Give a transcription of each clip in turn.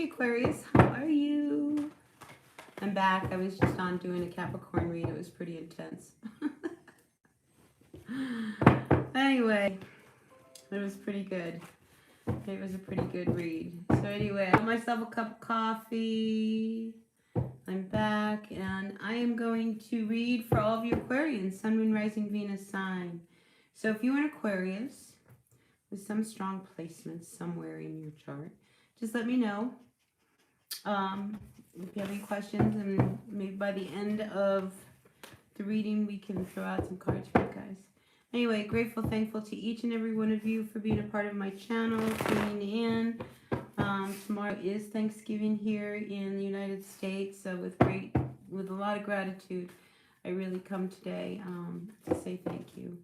Hey Aquarius, how are you? I'm back. I was just on doing a Capricorn read. It was pretty intense. Anyway, it was pretty good. It was a pretty good read. So anyway, I got myself a cup of coffee. I'm back and I am going to read for all of you Aquarians, Sun, Moon, Rising, Venus sign. So if you're an Aquarius with some strong placements somewhere in your chart, just let me know. If you have any questions, and maybe by the end of the reading we can throw out some cards for you guys. Anyway, grateful, thankful to each and every one of you for being a part of my channel, tuning in. Tomorrow is Thanksgiving here in the United States, so with a lot of gratitude, I really come today to say thank you.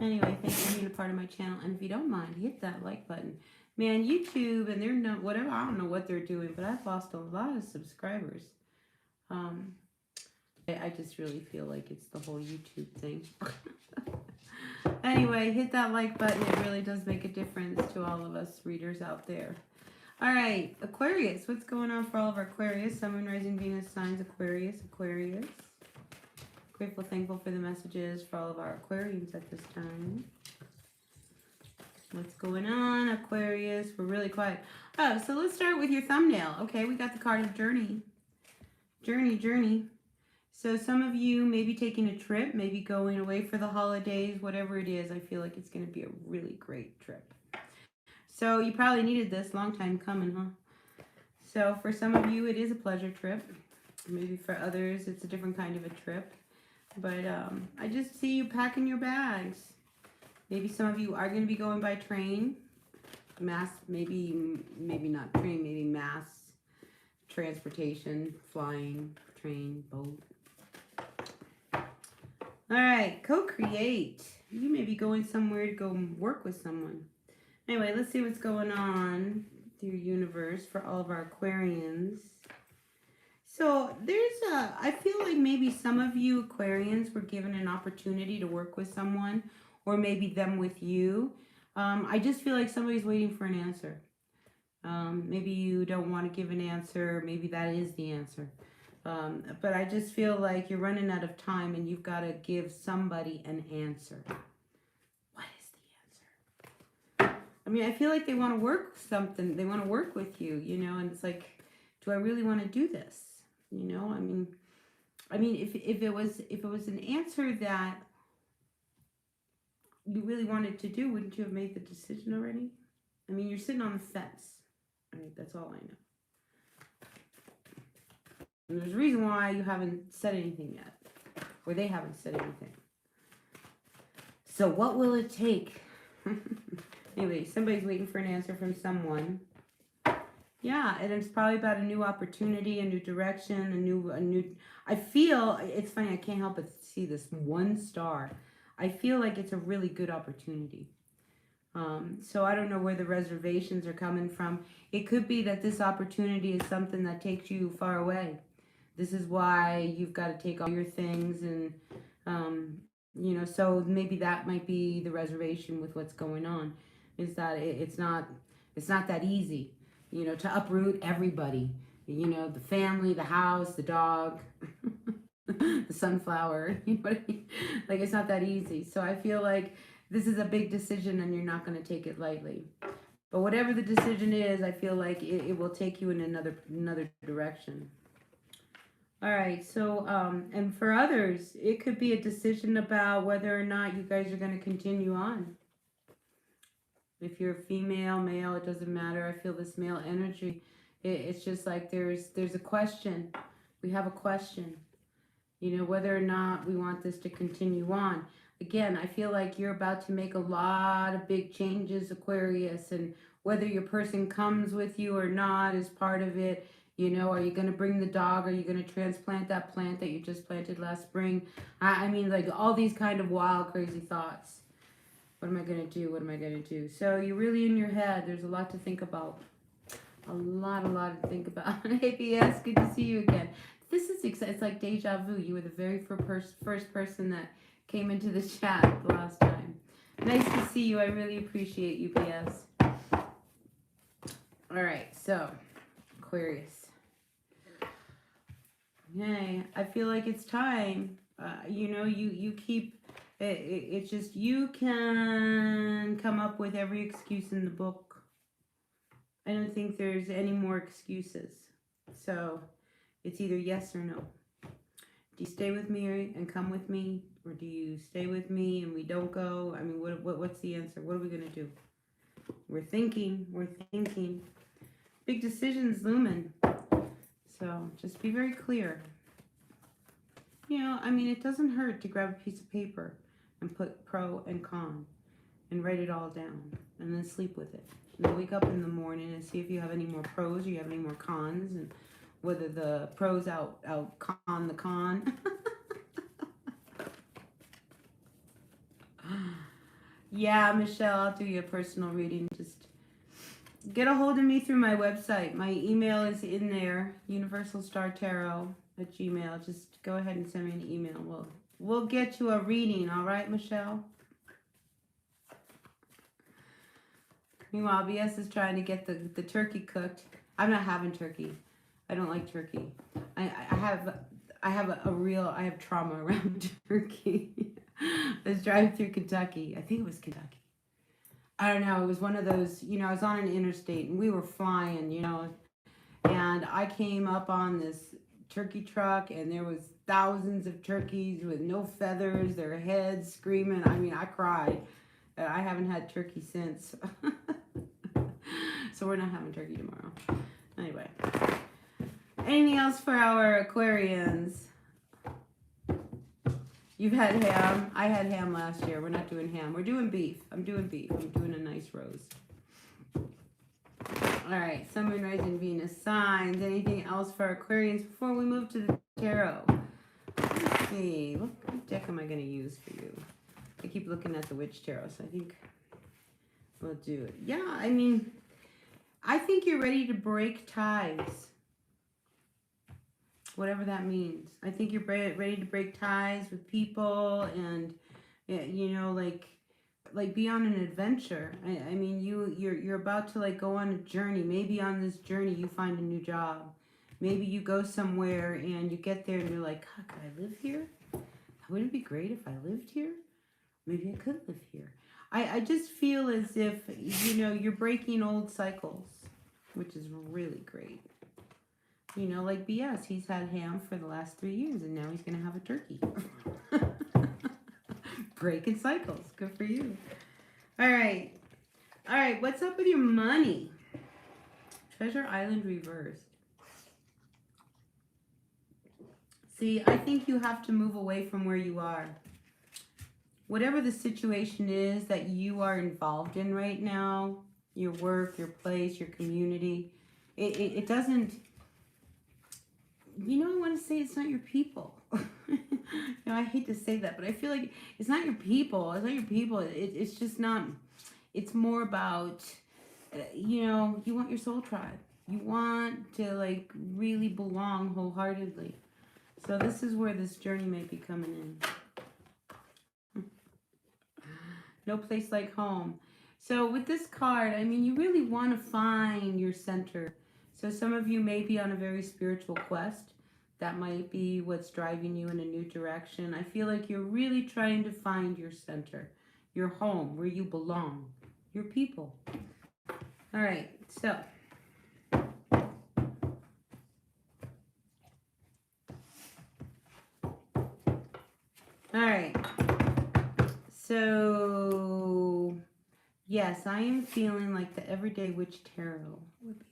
Anyway, thanks for being a part of my channel, and if you don't mind, hit that like button. Man, YouTube, and they're not, whatever, I don't know what they're doing, but I've lost a lot of subscribers. I just really feel like it's the whole YouTube thing. Anyway, hit that like button. It really does make a difference to all of us readers out there. All right, Aquarius, what's going on for all of our Aquarius? Sun, Moon, Rising, Venus signs, Aquarius. Grateful, thankful for the messages for all of our Aquarians at this time. What's going on, Aquarius? We're really quiet. Oh, so let's start with your thumbnail. Okay, we got the card of journey. Journey. So some of you may be taking a trip, maybe going away for the holidays, whatever it is. I feel like it's going to be a really great trip. So you probably needed this, long time coming, huh? So for some of you, it is a pleasure trip. Maybe for others, it's a different kind of a trip. But I just see you packing your bags. Maybe some of you are going to be going by train, maybe not train, maybe mass transportation, flying, train, boat. All right, co-create. You may be going somewhere to go work with someone. Anyway, let's see what's going on through your universe for all of our Aquarians. So I feel like maybe some of you Aquarians were given an opportunity to work with someone, or maybe them with you. I just feel like somebody's waiting for an answer. Maybe you don't want to give an answer. Maybe that is the answer. But I just feel like you're running out of time and you've got to give somebody an answer. What is the answer? I mean, I feel like they want to work something. They want to work with you, you know, and it's like, do I really want to do this? You know, I mean, if it was an answer that you really wanted to do, wouldn't you have made the decision already? I mean, you're sitting on the fence. Right? That's all I know. And there's a reason why you haven't said anything yet, or they haven't said anything. So what will it take? Anyway, somebody's waiting for an answer from someone. Yeah, and it's probably about a new opportunity, a new direction, a new. I feel, it's funny, I can't help but see this one star. I feel like it's a really good opportunity. So I don't know where the reservations are coming from. It could be that this opportunity is something that takes you far away. This is why you've got to take all your things and, you know, so maybe that might be the reservation with what's going on, is that it's not that easy, you know, to uproot everybody, you know, the family, the house, the dog, the sunflower, you know what I mean? Like, it's not that easy. So I feel like this is a big decision and you're not going to take it lightly. But whatever the decision is, I feel like it will take you in another direction. All right, so, and for others, it could be a decision about whether or not you guys are going to continue on. If you're female, male, it doesn't matter. I feel this male energy. It's just like there's a question. We have a question. You know, whether or not we want this to continue on. Again, I feel like you're about to make a lot of big changes, Aquarius, and whether your person comes with you or not is part of it. You know, are you going to bring the dog? Are you going to transplant that plant that you just planted last spring? I mean, like all these kind of wild, crazy thoughts. What am I going to do? What am I going to do? So you're really in your head. There's a lot to think about. A lot to think about. ABS, good to see you again. This is exciting. It's like deja vu. You were the very first person that came into the chat the last time. Nice to see you. I really appreciate you, BS. All right, so Aquarius. Okay, I feel like it's time. You know, you keep, it's just, you can come up with every excuse in the book. I don't think there's any more excuses. So it's either yes or no. Do you stay with me and come with me? Or do you stay with me and we don't go? I mean, what's the answer? What are we going to do? We're thinking. Big decisions looming. So just be very clear. You know, I mean, it doesn't hurt to grab a piece of paper and put pro and con and write it all down and then sleep with it. And then wake up in the morning and see if you have any more pros or you have any more cons and whether the pros out con the con. Yeah, Michelle, I'll do you a personal reading. Just get a hold of me through my website. My email is in there, universalstartarot@gmail. Just go ahead and send me an email. We'll get you a reading, all right, Michelle? Meanwhile, BS is trying to get the turkey cooked. I'm not having turkey. I don't like turkey. I have trauma around turkey. I was driving through Kentucky. I think it was Kentucky. I don't know. It was one of those, you know, I was on an interstate and we were flying, you know, and I came up on this turkey truck and there was thousands of turkeys with no feathers, their heads screaming. I mean, I cried. I haven't had turkey since. So we're not having turkey tomorrow. Anyway. Anything else for our Aquarians? You've had ham. I had ham last year. We're not doing ham. We're doing beef. I'm doing beef. I'm doing a nice roast. All right. Sun, Moon, Rising, Venus signs. Anything else for Aquarians before we move to the tarot? Let's see. What deck am I going to use for you? I keep looking at the Witch Tarot, so I think we'll do it. Yeah, I mean, I think you're ready to break ties. Whatever that means. I think you're ready to break ties with people and, you know, like be on an adventure. I mean, you're about to like go on a journey. Maybe on this journey you find a new job. Maybe you go somewhere and you get there and you're like, God, could I live here? Wouldn't it be great if I lived here? Maybe I could live here. I just feel as if, you know, you're breaking old cycles, which is really great. You know, like BS, he's had ham for the last 3 years and now he's going to have a turkey. Breaking cycles. Good for you. All right. All right, what's up with your money? Treasure Island reversed. See, I think you have to move away from where you are. Whatever the situation is that you are involved in right now, your work, your place, your community, it doesn't... You know, I want to say it's not your people. You know, I hate to say that, but I feel like it's not your people. It's not your people. It's just not. It's more about, you know, you want your soul tribe. You want to, like, really belong wholeheartedly. So this is where this journey may be coming in. No place like home. So with this card, I mean, you really want to find your center. So some of you may be on a very spiritual quest. That might be what's driving you in a new direction. I feel like you're really trying to find your center, your home, where you belong, your people. All right, so. All right. So, yes, I am feeling like the Everyday Witch Tarot would be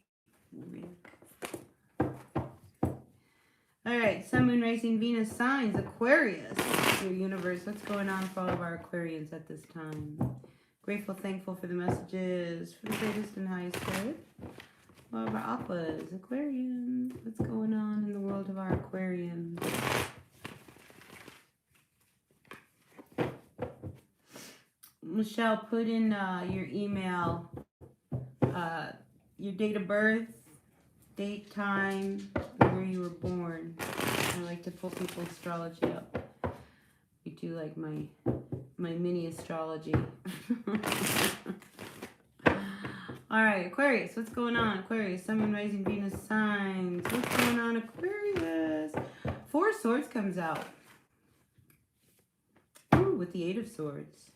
really good. All right, Sun, Moon, Rising, Venus signs, Aquarius, your universe. What's going on for all of our Aquarians at this time? Grateful, thankful for the messages, for the greatest and highest good. All of our Aquas, Aquarians. What's going on in the world of our Aquarians? Michelle, put in your email, your date of birth, date, time, where you were born. I like to pull people's astrology up. We do like my mini astrology. All right, Aquarius, what's going on? Aquarius, Sun, Moon, Rising, Venus signs. What's going on, Aquarius? Four of Swords comes out. Ooh, with the Eight of Swords.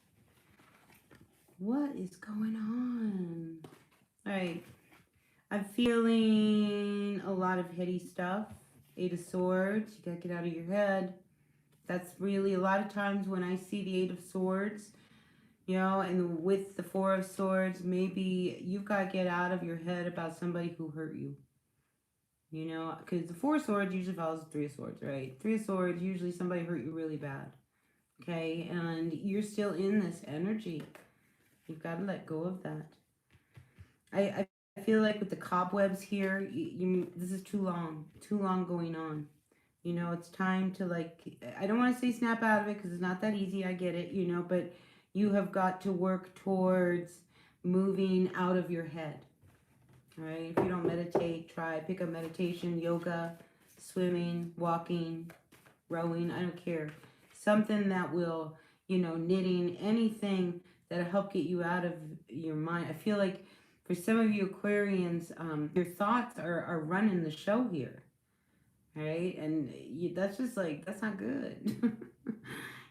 What is going on? All right. I'm feeling a lot of heady stuff. Eight of Swords. You got to get out of your head. That's really a lot of times when I see the Eight of Swords, you know, and with the Four of Swords, maybe you've got to get out of your head about somebody who hurt you. You know, because the Four of Swords usually follows the Three of Swords, right? Three of Swords, usually somebody hurt you really bad. Okay, and you're still in this energy. You've got to let go of that. I feel like with the cobwebs here, this is too long going on. You know, it's time to, like, I don't want to say snap out of it because it's not that easy. I get it, you know, but you have got to work towards moving out of your head. All right, if you don't meditate, pick up meditation, yoga, swimming, walking, rowing, I don't care. Something that will, you know, knitting, anything that'll help get you out of your mind. I feel like for some of you Aquarians, your thoughts are running the show here, right? And that's just like, that's not good.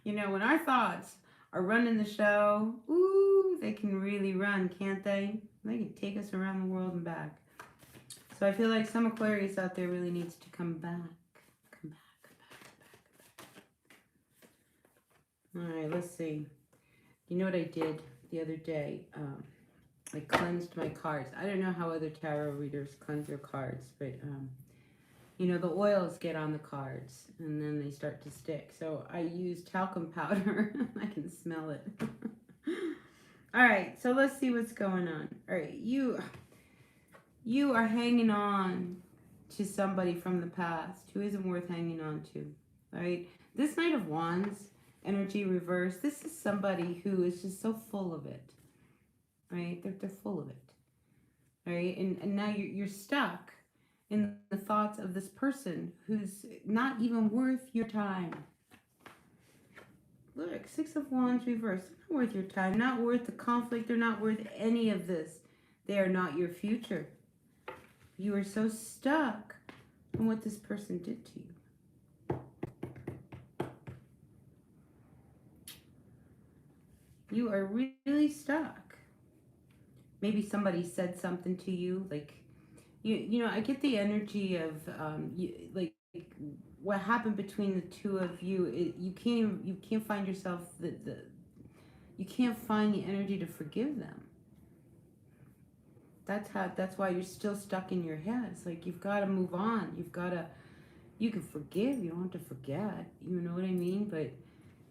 You know, when our thoughts are running the show, ooh, they can really run, can't they? They can take us around the world and back. So I feel like some Aquarius out there really needs to come back. Come back. All right, let's see. You know what I did the other day? I cleansed my cards. I don't know how other tarot readers cleanse their cards, but you know, the oils get on the cards and then they start to stick. So I used talcum powder. I can smell it. All right, so let's see what's going on. All right, you are hanging on to somebody from the past who isn't worth hanging on to. All right, this Knight of Wands energy reverse. This is somebody who is just so full of it. Right? They're full of it. Right? And now you're stuck in the thoughts of this person who's not even worth your time. Look, Six of Wands reversed. They're not worth your time. Not worth the conflict. They're not worth any of this. They are not your future. You are so stuck on what this person did to you. You are really stuck. Maybe somebody said something to you, like, you know, I get the energy of, like, what happened between the two of you. You can't find yourself, you can't find the energy to forgive them. That's why you're still stuck in your head. It's like, you've got to move on. You can forgive, you don't have to forget, you know what I mean? But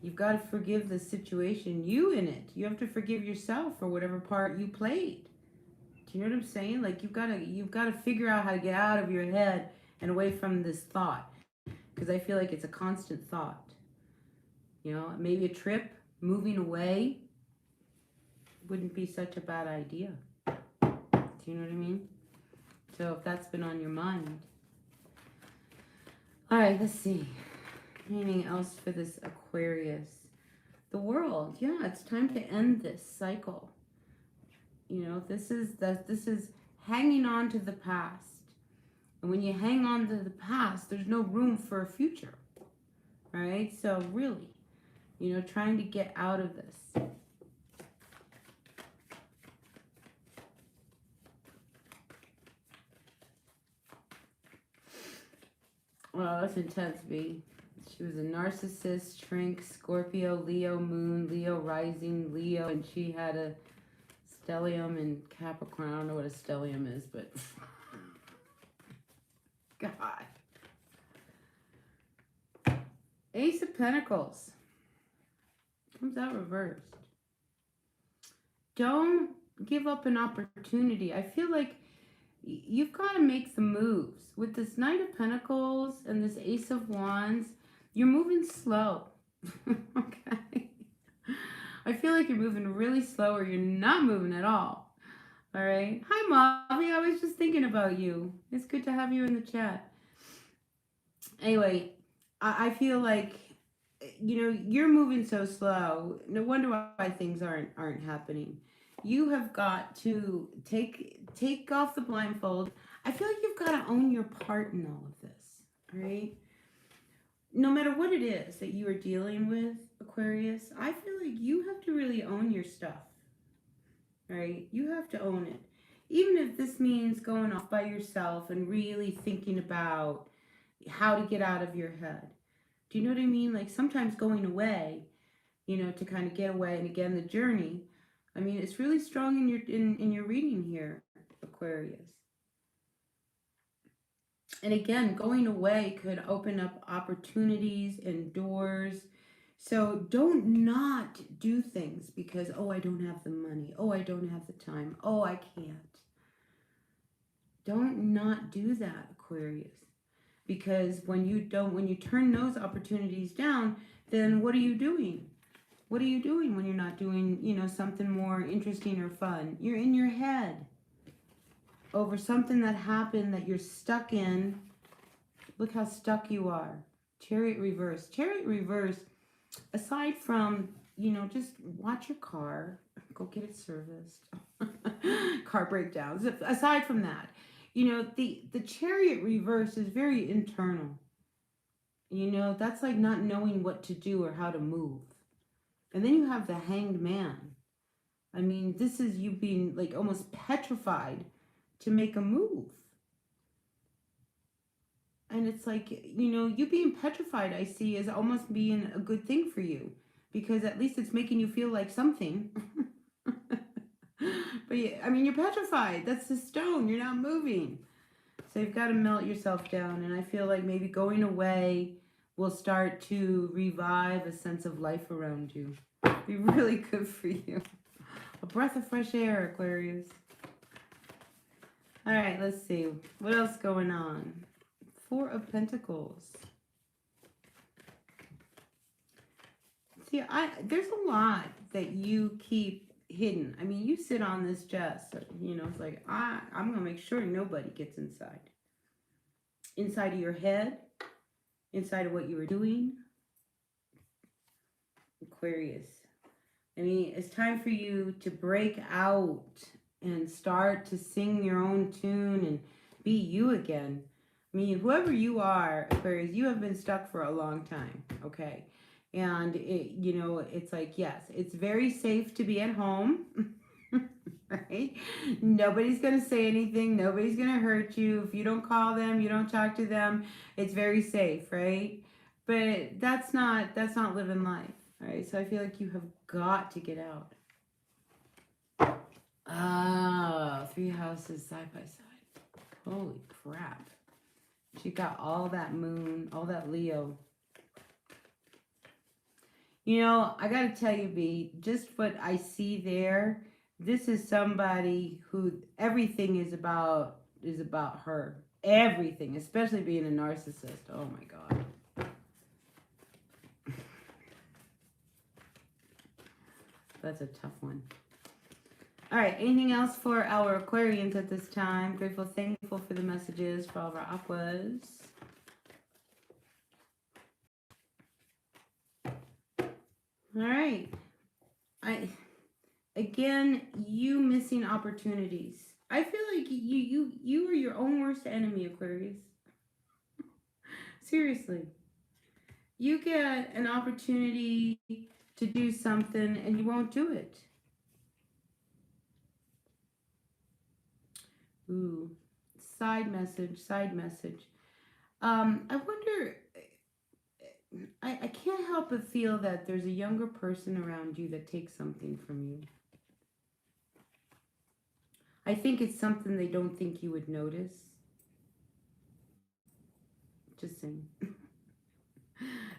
you've got to forgive the situation, you in it. You have to forgive yourself for whatever part you played. Do you know what I'm saying? Like, you've got to figure out how to get out of your head and away from this thought, because I feel like it's a constant thought. You know, maybe a trip, moving away wouldn't be such a bad idea. Do you know what I mean? So if that's been on your mind. All right, let's see. Anything else for this Aquarius? The World. Yeah, it's time to end this cycle. You know, this is hanging on to the past. And when you hang on to the past, there's no room for a future. All right? So really, you know, trying to get out of this. Well, that's intense, B. She was a narcissist, shrink, Scorpio, Leo moon, Leo rising, Leo, and she had a stellium in Capricorn. I don't know what a stellium is, but God. Ace of Pentacles comes out reversed. Don't give up an opportunity. I feel like you've got to make the moves. With this Knight of Pentacles and this Ace of Wands, you're moving slow. Okay? I feel like you're moving really slow, or you're not moving at all. All right? Hi, Molly. I was just thinking about you. It's good to have you in the chat. Anyway, I feel like, you know, you're moving so slow. No wonder why things aren't happening. You have got to take off the blindfold. I feel like you've got to own your part in all of this. All right. No matter what it is that you are dealing with, Aquarius, I feel like you have to really own your stuff. Right? You have to own it. Even if this means going off by yourself and really thinking about how to get out of your head. Do you know what I mean? Like sometimes going away, to kind of get away, and again the journey. I mean, it's really strong in your reading here, Aquarius. And again, going away could open up opportunities and doors. So don't not do things because, oh, I don't have the money. Oh, I don't have the time. Oh, I can't. Don't not do that, Aquarius. Because when you turn those opportunities down, then what are you doing? What are you doing when you're not doing, something more interesting or fun? You're in your head over something that happened that you're stuck in. Look how stuck you are. Chariot reverse. Chariot reverse, aside from, just watch your car, go get it serviced. Car breakdowns. Aside from that, the chariot reverse is very internal. That's like not knowing what to do or how to move. And then you have the hanged man. I mean, this is you being like almost petrified to make a move. And it's like, you being petrified, I see, as almost being a good thing for you. Because at least it's making you feel like something. But yeah, I mean, you're petrified. That's the stone. You're not moving. So you've got to melt yourself down. And I feel like maybe going away will start to revive a sense of life around you. Be really good for you. A breath of fresh air, Aquarius. All right, let's see. What else going on? Four of Pentacles. See, there's a lot that you keep hidden. I mean, you sit on this chest. It's like, I'm going to make sure nobody gets inside. Inside of your head. Inside of what you were doing. Aquarius. I mean, it's time for you to break out and start to sing your own tune and be you again. I mean, whoever you are, Aquarius, you have been stuck for a long time, okay? And, it's like, yes, it's very safe to be at home, right? Nobody's going to say anything. Nobody's going to hurt you. If you don't call them, you don't talk to them, it's very safe, right? But that's not living life. Right, so I feel like you have got to get out. Oh, 3 houses side by side. Holy crap. She got all that moon, all that Leo. I got to tell you, B, just what I see there, this is somebody who everything is about her. Everything, especially being a narcissist. Oh my God. That's a tough one. All right, anything else for our Aquarians at this time? Grateful, thankful for the messages for all of our Aquas. All right. Again, you missing opportunities. I feel like you are your own worst enemy, Aquarius. Seriously. You get an opportunity to do something and you won't do it. Ooh, side message. I wonder, I can't help but feel that there's a younger person around you that takes something from you. I think it's something they don't think you would notice. Just saying.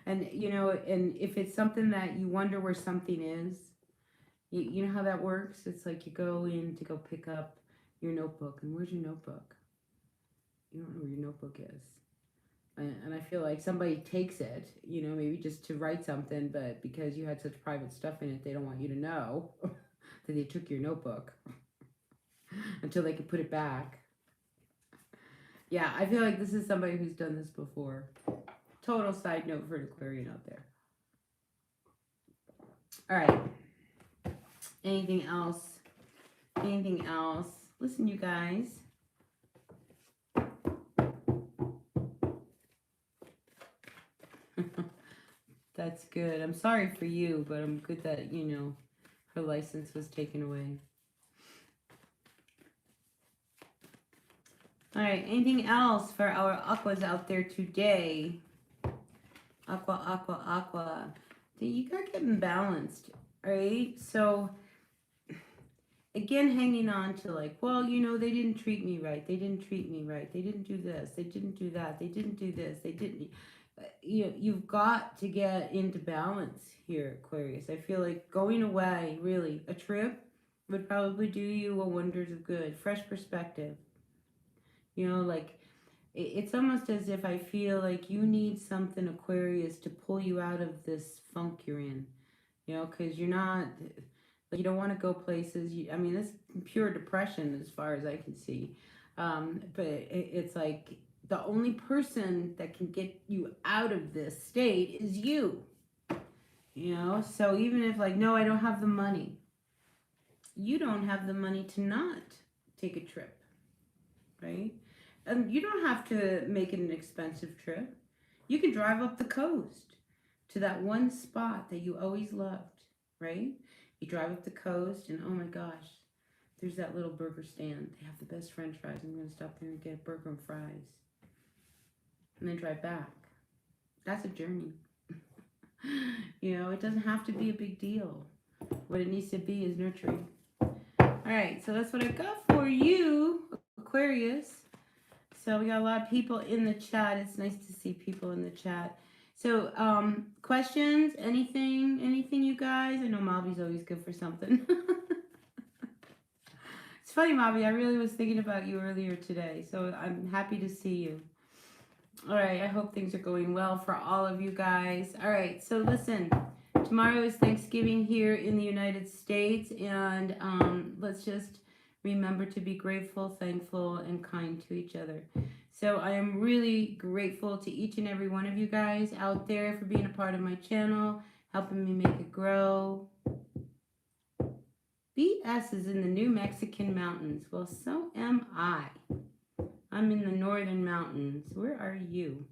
And, and if it's something that you wonder where something is, you know how that works? It's like you go in to go pick up your notebook. And where's your notebook? You don't know where your notebook is. And I feel like somebody takes it, maybe just to write something, but because you had such private stuff in it, they don't want you to know that they took your notebook until they could put it back. Yeah, I feel like this is somebody who's done this before. Total side note for an Aquarian out there. All right. Anything else Anything else? Listen, you guys. That's good. I'm sorry for you, but I'm good that, you know, her license was taken away. All right, anything else for our aquas out there today? Aqua, aqua, aqua. You gotta get them balanced, right? So, again, hanging on to like, well, you know, they didn't treat me right. They didn't treat me right. They didn't do this. They didn't do that. They didn't do this. They didn't. You've got to get into balance here, Aquarius. I feel like going away, really, a trip would probably do you a wonders of good. Fresh perspective. You know, like it's almost as if I feel like you need something, Aquarius, to pull you out of this funk you're in. You know, because you're not, like, you don't want to go places. I mean, this pure depression as far as I can see. But it's like the only person that can get you out of this state is you. You know, so even if like, no, I don't have the money. You don't have the money to not take a trip, right? And you don't have to make it an expensive trip. You can drive up the coast to that one spot that you always loved, right? You drive up the coast and oh my gosh, there's that little burger stand. They have the best french fries. I'm going to stop there and get a burger and fries. And then drive back. That's a journey. You know, it doesn't have to be a big deal. What it needs to be is nurturing. All right, so that's what I got for you, Aquarius. So we got a lot of people in the chat. It's nice to see people in the chat. So, questions, anything, you guys? I know Mavi's always good for something. It's funny, Mavi, I really was thinking about you earlier today, so I'm happy to see you. All right, I hope things are going well for all of you guys. All right, so listen, tomorrow is Thanksgiving here in the United States, and let's just remember to be grateful, thankful, and kind to each other. So I am really grateful to each and every one of you guys out there for being a part of my channel, helping me make it grow. BS is in the New Mexican mountains. Well, so am I. I'm in the northern mountains. Where are you?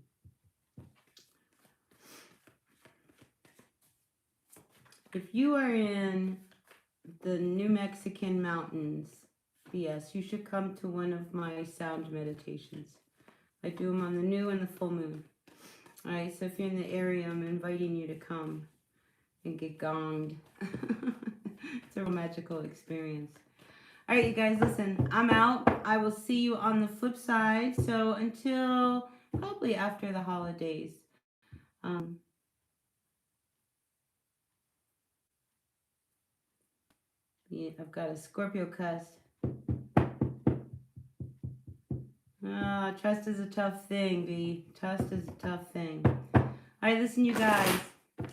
If you are in the New Mexican mountains, BS, you should come to one of my sound meditations. I do them on the new and the full moon. All right, so if you're in the area, I'm inviting you to come and get gonged. It's a real magical experience. All right, you guys, listen, I'm out. I will see you on the flip side. So until probably after the holidays. Yeah, I've got a Scorpio cuss. Trust is a tough thing, B. Trust is a tough thing. All right, listen, you guys.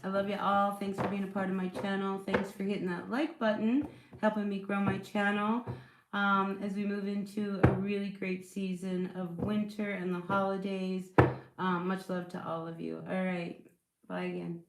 I love you all. Thanks for being a part of my channel. Thanks for hitting that like button, helping me grow my channel. As we move into a really great season of winter and the holidays. Much love to all of you. All right. Bye again.